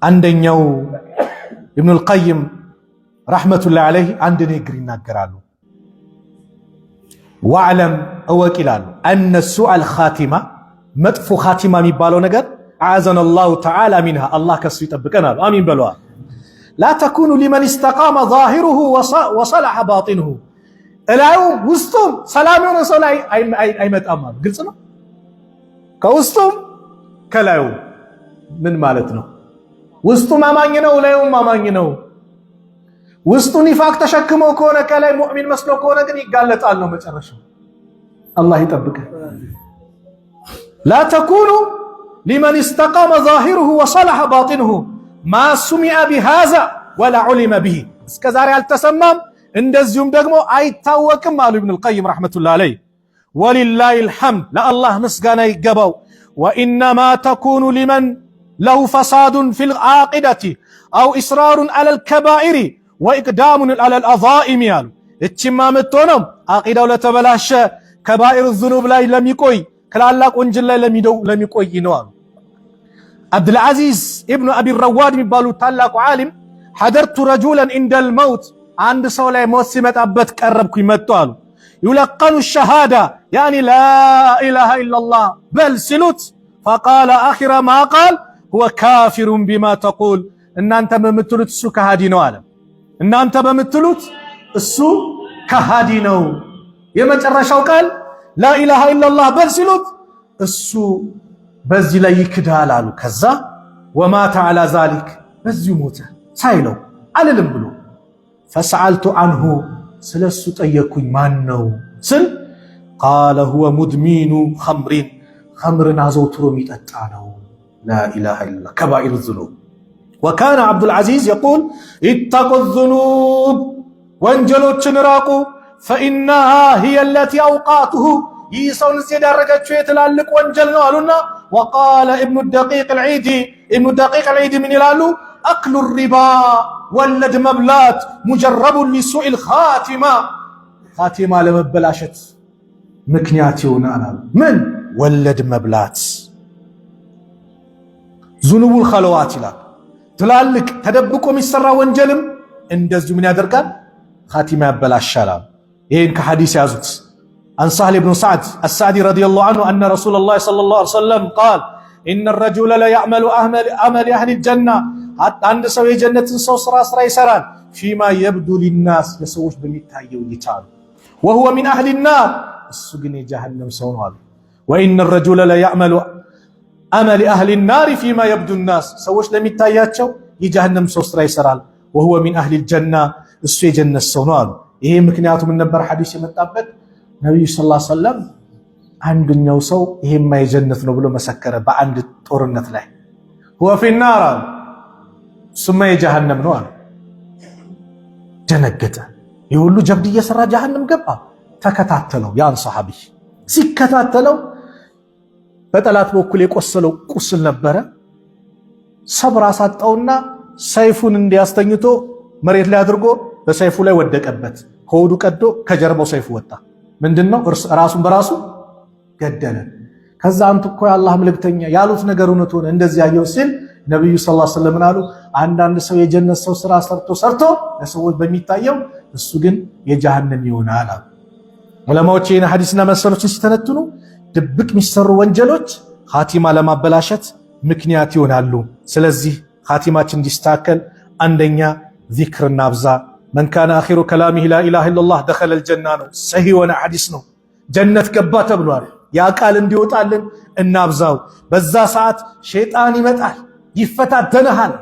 አንደኛው ኢብኑል ቀይም ረሕመቱላሂ ዐለይሂ አንድ ንግግር ይናገራሉ። ወዕለም እወቅ ይላሉ አነ ሱአል ኻቲማ መጥፎ ኻቲማ የሚባለው ነገር አዘነላሁ ተዓላ ሚንሃ አላህ ከሱ ይጠብቀናል። አሚን በለዋል። ላ ተኩኑ ሊመን ኢስተቃመ ዛሂሩሁ ወሰለሐ ባጢኑሁ እላዩ ውስጡም ሰላም የሆነ ሰው ላይ አይመጣም አሉ። ግልጽ ነው። ከውስጡም ከላዩ ምን ማለት ነው? ውስጡም አማኝ ነው፣ ላዩም አማኝ ነው። ውስጡ ኒፋቅ ተሸክሞ ከሆነ ከላይ ሙእሚን መስሎ ከሆነ ግን ይጋለጣል ነው መጨረሻው። አላህ ይጠብቀን። ላ ተኩኑ ሊመን ኢስተቃመ ዛሂሩሁ ወሰለሐ ባጢኑሁ ማ ሱሚዐ ቢሃዛ ወላ ዑሊመ ቢሂ እስከዛሬ አልተሰማም እንደዚሁም ደግሞ አይታወቅም አሉ ኢብኑል ቀይም ረሕመቱላሂ ዐለይሂ። ወሊላሂል ሐምድ ለአላህ ምስጋና ይገባው። ወኢነማ ተኩኑ ሊመን ለሁ ፈሳዱን ፊል ዓቂደቲ አው ኢስራሩን ዐለል ከባኢሪ ወኢቅዳሙን ዐለል አዛኢሚ አሉ። እቺማ የምትሆነው ዓቂዳው ለተበላሸ ከባኢር ዙኑብ ላይ ለሚቆይ ከላላቅ ወንጀል ላይ ለሚቆይ ነው አሉ። አብዱልዓዚዝ ኢብኑ አቢ ረዋድ የሚባሉ ታላቁ ዓሊም ሐደርቱ ረጁለን ኢንደል መውት አንድ ሰው ላይ ሞት ሲመጣበት ቀረብኩኝ መጡ አሉ። ዩለቀኑ ሸሃዳ ያኒ ላኢላሃ ኢለላህ በል ሲሉት ፈቃለ አኺረ ማ ቃል ሁወ ካፊሩን ቢማ ተቁል እናንተ በምትሉት እሱ ከሃዲ ነው አለ። እናንተ በምትሉት እሱ ከሃዲ ነው። የመጨረሻው ቃል ላኢላሃ ኢለላህ በል ሲሉት እሱ በዚህ ላይ ይክዳል አሉ። ከዛ ወማተ ዐላ ዛሊክ በዚሁ ሞተ ሳይለው አልልም ብሎ ፈሰአልቱ አንሁ ስለሱ ጠየኩኝ ማን ነው ስል ቃለ ሁወ ሙድሚኑ ኸምሪን ኸምርን አዘውትሮ የሚጠጣ ነው። ላኢላሃ ኢለላህ ከባኢር ዙኑብ። ወካነ አብዱልዓዚዝ የቁል ኢተቁ ዙኑብ ወንጀሎችን ራቁ ፈኢነሃ ሂየ ለቲ አውቃቱሁ ይህ ሰውን እዚህ የዳረገችው የትላልቅ ወንጀል ነው አሉና ወቃለ ኢብኑ ደቂቅ አልዒዲ ምን ይላሉ? አክሉ ሪባ ወለድ መብላት ሙጀረቡን ሊሱኢል ኻቲማ ኻቲማ ለመበላሸት ምክንያት ይሆናል አሉ። ምን ወለድ መብላት ዙኑቡል ኸለዋት ይላል። ትላልቅ ተደብቆ የሚሰራ ወንጀልም እንደዚሁ ምን ያደርጋል? ኻቲማ ያበላሻል። ይህን ከሐዲስ ያዙት። عن سهل بن سعد السعدي رضي الله عنه أن رسول الله صلى الله عليه وسلم قال إن الرجل لا يعمل عمل أهل الجنة حتى عند سوي جنة سوسرا سرا يسران فيما يبدو للناس يسوش بميتايو يتعال وهو من أهل النار السجن جهنم سونال وإن الرجل لا يعمل عمل أهل النار فيما يبدو الناس سوش لميتاياتشو يجهنم سوسرا يسران وهو من أهل الجنة السوي جنة سونال إيه مكنياتو من نبر حديث متابد ነቢዩ ሰለላሁ ዐለይሂ ወሰለም አንደኛው ሰው ይሄማ የጀነት ነው ብሎ መሰከረ በአንድ ጦርነት ላይ ሁወ ፊናር ሱመ የጀሃነም ነው አሉ። ደነገጠ። የሁሉ ጀብድ እየሰራ ጀሃነም ገባ። ተከታተለው ያን ሰሃቢ ሲከታተለው በጠላት በኩል የቆሰለው ቁስል ነበረ። ሰብር አሳጣውና ሰይፉን እንዲያስተኝቶ መሬት ላይ አድርጎ በሰይፉ ላይ ወደቀበት። ከሆዱ ቀዶ ከጀርባው ሰይፉ ወጣ። ምንድነው? ራሱን በራሱ ገደለ። ከዛ አንተ እኮ የአላህ መልእክተኛ ያሉት ነገር እውነት ሆነ እንደዚህ ያየው ሲል ነብዩ ሰለላሁ ዐለይሂ ወሰለም አሉ አንዳንድ ሰው የጀነት ሰው ስራ ሰርቶ ለሰዎች በሚታየው እሱ ግን የጀሃነም ይሆናል አሉ። ዑለማዎች ይህን ሐዲስና መሰሎችን ሲተነትኑ ድብቅ የሚሰሩ ወንጀሎች ኻቲማ ለማበላሸት ምክንያት ይሆናሉ። ስለዚህ ኻቲማችን እንዲስተካከል አንደኛ ዚክርና አብዛ፣ መን ካነ አኺሩ ከላሚሂ ላኢላሃ ኢለላህ ደኸለል ጀና ነው። ሰሂህ የሆነ ሐዲስ ነው። ጀነት ገባ ተብሏል። ያ ቃል እንዲወጣልን እናብዛው። በዛ ሰዓት ሸይጣን ይመጣል፣ ይፈታተንሃል፣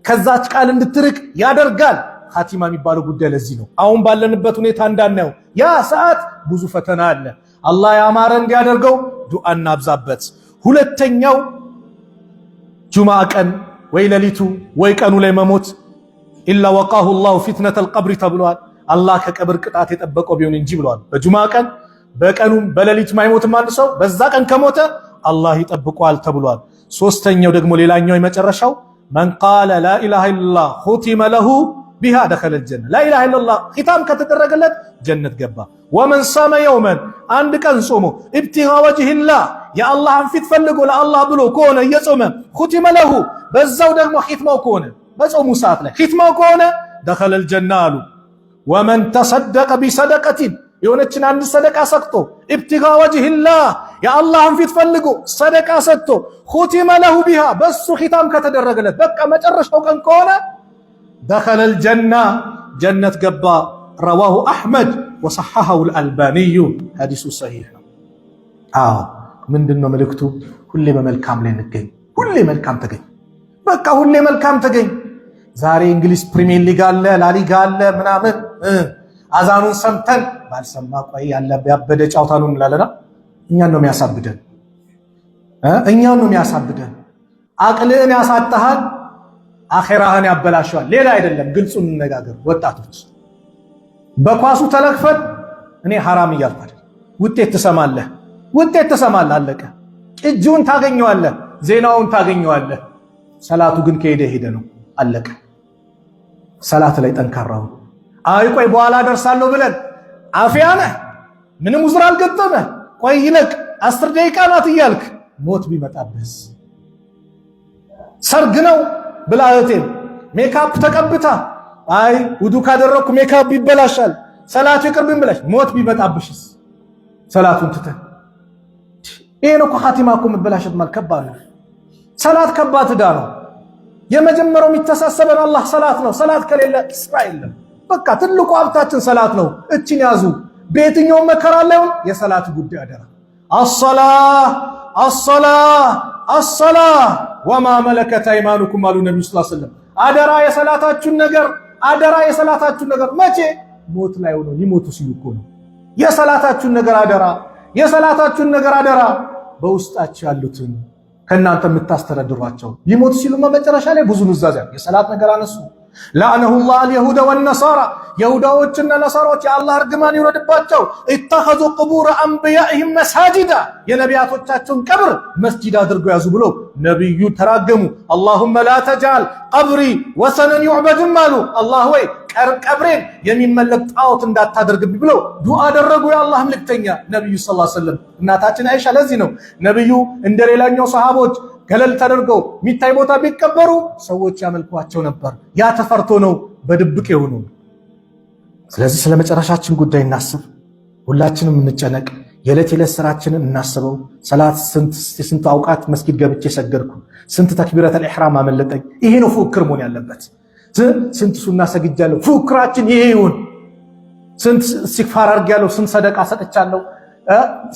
ከዛች ቃል እንድትርቅ ያደርጋል። ኻቲማ የሚባለው ጉዳይ ለዚህ ነው። አሁን ባለንበት ሁኔታ እንዳናየው ያ ሰዓት ብዙ ፈተና አለ። አላህ ያማረ እንዲያደርገው ዱዓ እናብዛበት። ሁለተኛው ጁምዓ ቀን ወይ ሌሊቱ ወይ ቀኑ ላይ መሞት ኢላ ወቃሁ ላሁ ፊትነተል ቀብሪ ተብሏል። አላህ ከቀብር ቅጣት የጠበቀው ቢሆን እንጂ ብለዋል። በጁምዓ ቀን በቀኑም በሌሊት ማይሞትም አንድ ሰው በዛ ቀን ከሞተ አላህ ይጠብቀዋል ተብሏል። ሶስተኛው ደግሞ ሌላኛው የመጨረሻው መን ቃለ ላኢላሃ ኢለላህ ኹቲመ ለሁ ቢሃ ደኸለል ጀነ። ላኢላሃ ኢለላህ ኺታም ከተደረገለት ጀነት ገባ። ወመን ሰመ የውመን አንድ ቀን ጾሞ ኢብቲጋ ወጅሂላህ የአላህን ፊት ፈልጎ ለአላህ ብሎ ከሆነ እየጾመ ኹቲመ ለሁ በዛው ደግሞ ኺትማው ከሆነ በጾሙ ሰዓት ላይ ኺትማው ከሆነ ደኸለል ጀና አሉ። ወመን ተሰደቀ ቢሰደቀቲን የሆነችን አንድ ሰደቃ ሰጥቶ ኢብቲጋ ወጅሂላህ የአላህን ፊት ፈልጎ ሰደቃ ሰጥቶ ኹቲመ ለሁ ቢሃ በሱ ኺታም ከተደረገለት በቃ መጨረሻው ቀን ከሆነ ደኸለል ጀና ጀነት ገባ። ረዋሁ አሕመድ ወሰሐሐሁ አልአልባኒዩ ሐዲሱ ሰሒሕ ነው። አዎ ምንድነው መልእክቱ? ሁሌ በመልካም ላይ እንገኝ፣ ሁሌ መልካም ተገኝ። በቃ ሁሌ መልካም ተገኝ። ዛሬ እንግሊዝ ፕሪሚየር ሊግ አለ፣ ላሊጋ አለ ምናምን አዛኑን ሰምተን ባልሰማ ቆይ ያለ ያበደ ጫውታ ነው እንላለና እኛን ነው የሚያሳብደን፣ እኛን ነው የሚያሳብደን። አቅልህን ያሳጣሃል፣ አኺራህን ያበላሸዋል። ሌላ አይደለም። ግልጹን እንነጋገር ወጣቶች። በኳሱ ተለክፈን እኔ ሐራም እያልኩ አይደል። ውጤት ትሰማለህ፣ ውጤት ትሰማለህ፣ አለቀ። ቅጂውን ታገኘዋለህ፣ ዜናውን ታገኘዋለህ። ሰላቱ ግን ከሄደ ሄደ ነው፣ አለቀ። ሰላት ላይ ጠንካራው አይ ቆይ በኋላ ደርሳለሁ ብለን አፍያ ነህ፣ ምንም ውዝር አልገጠመህ፣ ቆይ ይለቅ 10 ደቂቃ ናት እያልክ ሞት ቢመጣብህስ? ሰርግ ነው ብላ እህቴም ሜካፕ ተቀብታ አይ ውዱ ካደረኩ ሜካፕ ይበላሻል ሰላቱ ይቅርብኝ ብለሽ ሞት ቢመጣብሽስ? ሰላቱን ትተህ ይሄ ነው እኮ ኻቲማ እኮ መበላሸት ማለት ከባድ ነው። ሰላት ከባድ ዕዳ ነው። የመጀመሪያው የሚተሳሰበን አላህ ሰላት ነው። ሰላት ከሌለ ስራ የለም። በቃ ትልቁ ሀብታችን ሰላት ነው። እችን ያዙ። በየትኛው መከራ ላይ የሰላት ጉዳይ አደራ። አሰላህ ወማ መለከት አይማኑኩም አሉ ነብዩ ሰለላሁ ዐለይሂ ወሰለም። አደራ የሰላታችሁን ነገር፣ አደራ የሰላታችሁን ነገር። መቼ ሞት ላይ ሆኖ ሊሞቱ ሲሉ እኮ ነው። የሰላታችሁን ነገር አደራ፣ የሰላታችሁን ነገር አደራ። በውስጣችሁ ያሉትን ከናንተ የምታስተዳድሯቸው ሊሞቱ ሲሉ መጨረሻ ላይ ብዙ ንዛዛ የሰላት ነገር አነሱ። ለዐነሁላህ አልየሁደ ወነሳራ የሁዳዎችና ነሳራዎች የአላህ እርግማን ይውረድባቸው። ኢተኸዙ ቁቡረ አንቢያኢሂም መሳጂዳ የነቢያቶቻቸውን ቀብር መስጂድ አድርገው ያዙ ብሎ ነቢዩ ተራገሙ። አላሁመ ላ ተጅዐል ቀብሪ ወሰነን ዩዕበድም አሉ። አላህ ወይ ቀብሬን የሚመለክ ጣዖት እንዳታደርግብኝ ብለው ዱዓ አደረጉ። የአላህ መልእክተኛ ነቢዩ ሰለላሁ ዐለይሂ ወሰለም። እናታችን አይሻ ለዚህ ነው ነቢዩ እንደ ሌላኛው ሰሃቦች ገለል ተደርገው ሚታይ ቦታ ቢቀበሩ ሰዎች ያመልኳቸው ነበር። ያ ተፈርቶ ነው በድብቅ የሆኑ። ስለዚህ ስለ መጨረሻችን ጉዳይ እናስብ። ሁላችንም እንጨነቅ። የዕለት የዕለት ስራችንን እናስበው። ሰላት ስንት አውቃት መስጊድ ገብቼ ሰገድኩ፣ ስንት ተክቢረተል ኢሕራም አመለጠኝ። ይሄ ነው ፉክክር መሆን ያለበት። ስንት ሱና ሰግጃለሁ፣ ፉክራችን ይሄ ይሁን። ስንት ኢስቲግፋር አድርጌያለሁ፣ ስንት ሰደቃ ሰጥቻለሁ፣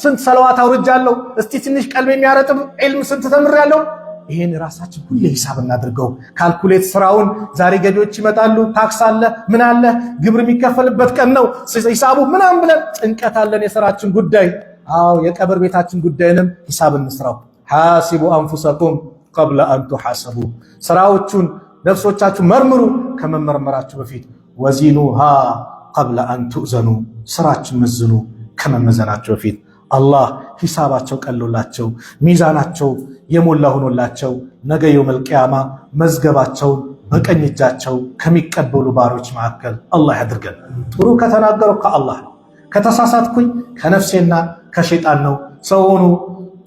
ስንት ሰለዋት አውርጃለሁ፣ እስቲ ትንሽ ቀልብ የሚያረጥብ ዒልም ስንት ተምሬያለሁ። ይሄን ራሳችን ሁሌ ሂሳብ እናድርገው። ካልኩሌት ስራውን ዛሬ ገቢዎች ይመጣሉ፣ ታክስ አለ፣ ምን አለ፣ ግብር የሚከፈልበት ቀን ነው፣ ሂሳቡ ምናምን ብለን ጭንቀት አለን። የስራችን ጉዳይ አዎ፣ የቀብር ቤታችን ጉዳይንም ሂሳብ እንስራው። ሐሲቡ አንፉሰኩም ቀብለ አን ቱሐሰቡ ስራዎቹን ነፍሶቻችሁ መርምሩ ከመመርመራችሁ በፊት። ወዚኑሃ ቀብለ አን ቱእዘኑ ስራችን መዝኑ ከመመዘናቸው በፊት። አላህ ሂሳባቸው ቀሎላቸው ሚዛናቸው የሞላ ሆኖላቸው ነገ የውመል ቂያማ መዝገባቸውን በቀኝ እጃቸው ከሚቀበሉ ባሮች መካከል አላህ ያድርገን። ጥሩ ከተናገሩ ከአላህ ነው፣ ከተሳሳትኩኝ ከነፍሴና ከሸይጣን ነው። ሰው ሆኖ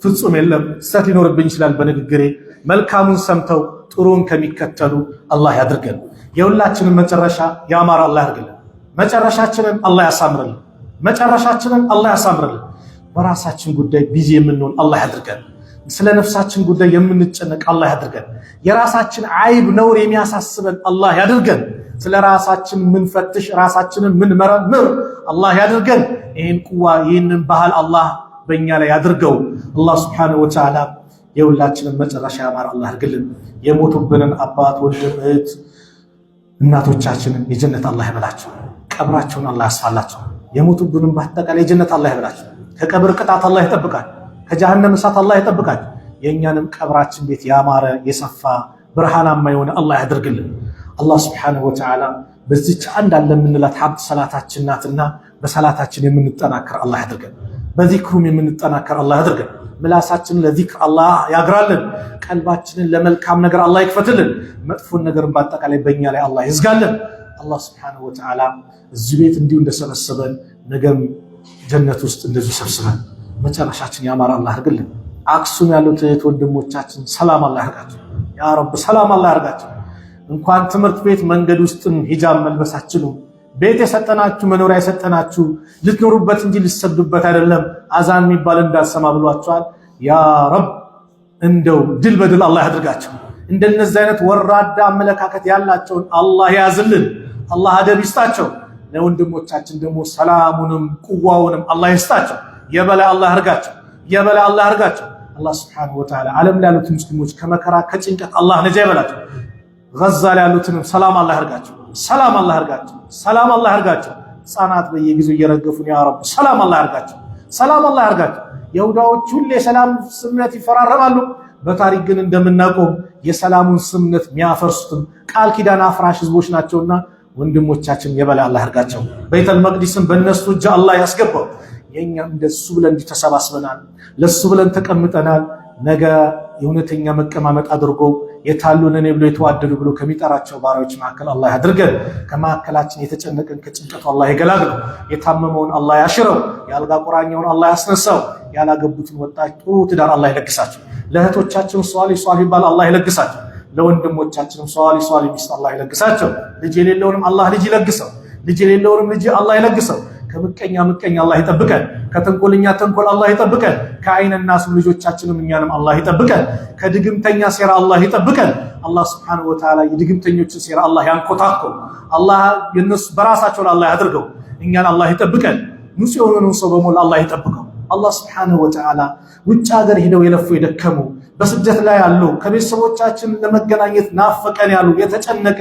ፍጹም የለም፣ ስህተት ሊኖርብኝ ይችላል በንግግሬ። መልካሙን ሰምተው ጥሩን ከሚከተሉ አላህ ያድርገን። የሁላችንን መጨረሻ ያማረ አላህ ያድርግልን። መጨረሻችንን አላህ ያሳምርልን። መጨረሻችንን አላህ ያሳምርልን። በራሳችን ጉዳይ ቢዚ የምንሆን አላህ ያድርገን። ስለ ነፍሳችን ጉዳይ የምንጨነቅ አላህ ያድርገን። የራሳችን አይብ ነውር የሚያሳስበን አላህ ያድርገን። ስለ ራሳችን ምንፈትሽ ራሳችንን ምንመረምር አላህ ያድርገን። ይህን ቁዋ ይህንን ባህል አላህ በእኛ ላይ ያድርገው። አላህ ሱብሓነሁ ወተዓላ የሁላችንን መጨረሻ ያማረ አላህ ያድርግልን። የሞቱብንን አባት፣ ወንድም፣ እህት እናቶቻችንን የጀነት አላህ ይበላቸው። ቀብራቸውን አላህ ያስፋላቸው። የሞቱብንን በአጠቃላይ የጀነት አላህ ይበላቸው። ከቀብር ቅጣት አላህ ይጠብቃል። ከጀሃነም እሳት አላህ ይጠብቃል። የእኛንም ቀብራችን ቤት ያማረ የሰፋ ብርሃናማ የሆነ አላህ ያድርግልን። አላህ ሱብሓነሁ ወተዓላ በዚች አንድ አለ የምንላት ሀብት ሰላታችን ናትና በሰላታችን የምንጠናከር አላህ ያድርገን። በዚክሩም የምንጠናከር አላህ ያድርገን። ምላሳችንን ለዚክር አላህ ያግራልን። ቀልባችንን ለመልካም ነገር አላህ ይክፈትልን። መጥፎን ነገርን በአጠቃላይ በእኛ ላይ አላህ ይዝጋልን። አላህ ሱብሓነሁ ወተዓላ እዚህ ቤት እንዲሁ እንደሰበሰበን ነገም ጀነት ውስጥ እንደዚህ ሰብስበን መጨረሻችን ያማረ አላህ ያድርግልን። አክሱም ያሉት እህት ወንድሞቻችን ሰላም አላህ ያርጋቸው። ያ ረብ ሰላም አላህ ያርጋቸው። እንኳን ትምህርት ቤት መንገድ ውስጥም ሂጃብ መልበሳችሁ ቤት የሰጠናችሁ መኖሪያ የሰጠናችሁ ልትኖሩበት እንጂ ልትሰግዱበት አይደለም። አዛን የሚባል እንዳሰማ ብሏቸዋል። ያ ረብ እንደው ድል በድል አላህ ያድርጋቸው። እንደነዚህ አይነት ወራዳ አመለካከት ያላቸውን አላህ ያዝልን። አላህ አደብ ይስጣቸው። ለወንድሞቻችን ደግሞ ሰላሙንም ቁዋውንም አላህ ይስጣቸው። የበላይ አላህ ያርጋቸው። የበላይ አላህ ያርጋቸው። አላህ ሱብሓነሁ ወተዓላ ዓለም ላይ ያሉት ሙስሊሞች ከመከራ ከጭንቀት አላህ ነጃ ይበላቸው። ጋዛ ላይ ያሉትንም ሰላም አላህ ያርጋቸው። ሰላም አላህ ያርጋቸው። ሰላም አላህ ያርጋቸው። ህፃናት በየጊዜው እየረገፉን ያ ረብ ሰላም አላህ ያርጋቸው። ሰላም አላህ ያርጋቸው። ይሁዳዎች ሁሌ የሰላም ስምምነት ይፈራረማሉ። በታሪክ ግን እንደምናውቀው የሰላሙን ስምምነት የሚያፈርሱትም ቃል ኪዳን አፍራሽ ህዝቦች ናቸውና ወንድሞቻችን የበላይ አላህ ያርጋቸው። ቤተል መቅዲስን በእነሱ እጅ አላህ ያስገባው። የኛም እንደሱ ብለን ተሰባስበናል፣ ለሱ ብለን ተቀምጠናል። ነገ የእውነተኛ መቀማመጥ አድርጎ የታሉን ብሎ የተዋደዱ ብሎ ከሚጠራቸው ባሪያዎች መካከል አላህ ያድርገን። ከመካከላችን የተጨነቀን ከጭንቀቱ አላህ ይገላግለው። የታመመውን አላህ ያሽረው። የአልጋ ቁራኛውን አላህ ያስነሳው። ያላገቡትን ወጣት ጥሩ ትዳር አላህ ይለግሳቸው። ለእህቶቻችን ሷሊህ ባል አላህ ይለግሳቸው። ለወንድሞቻችንም ሷሊህ ሚስት አላህ ይለግሳቸው። ልጅ የሌለውንም አላህ ልጅ ይለግሰው። ልጅ የሌለውንም ልጅ አላህ ይለግሰው። ከምቀኛ አላህ ይጠብቀን። ከተንኮለኛ ተንኮል አላህ ይጠብቀን። ከአይነናስ ልጆቻችንም እኛንም አላህ ይጠብቀን። ከድግምተኛ ሴራ አላህ ይጠብቀን። አላህ ሱብሓነሁ ወተዓላ የድግምተኞችን ሴራ አላህ ያንኮታኮ። አላህ የነሱ በራሳቸው አላህ ያድርገው። እኛን አላህ ይጠብቀን። ንጹህ የሆነውን ሰው በሞላ አላህ ይጠብቀው። አላህ ሱብሓነሁ ወተዓላ ውጭ ሀገር ሄደው የለፉ የደከሙ በስደት ላይ ያሉ ከቤተሰቦቻችን ለመገናኘት ናፈቀን ያሉ የተጨነቀ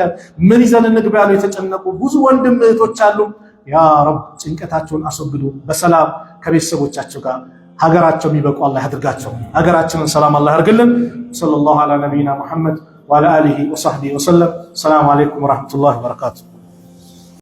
ምን ይዘን እንግባ ያሉ የተጨነቁ ብዙ ወንድም እህቶች አሉ። ያ ረብ ጭንቀታቸውን አስወግዱ። በሰላም ከቤተሰቦቻቸው ጋር ሀገራቸው የሚበቁ አላህ ያድርጋቸው። ሀገራችንን ሰላም አላህ ያድርግልን። ሰለላሁ ዐላ ነቢይና ሙሐመድ ወዐላ አሊሂ ወሰህቢሂ ወሰለም። ሰላም አለይኩም ወራህመቱላሂ ወበረካቱ።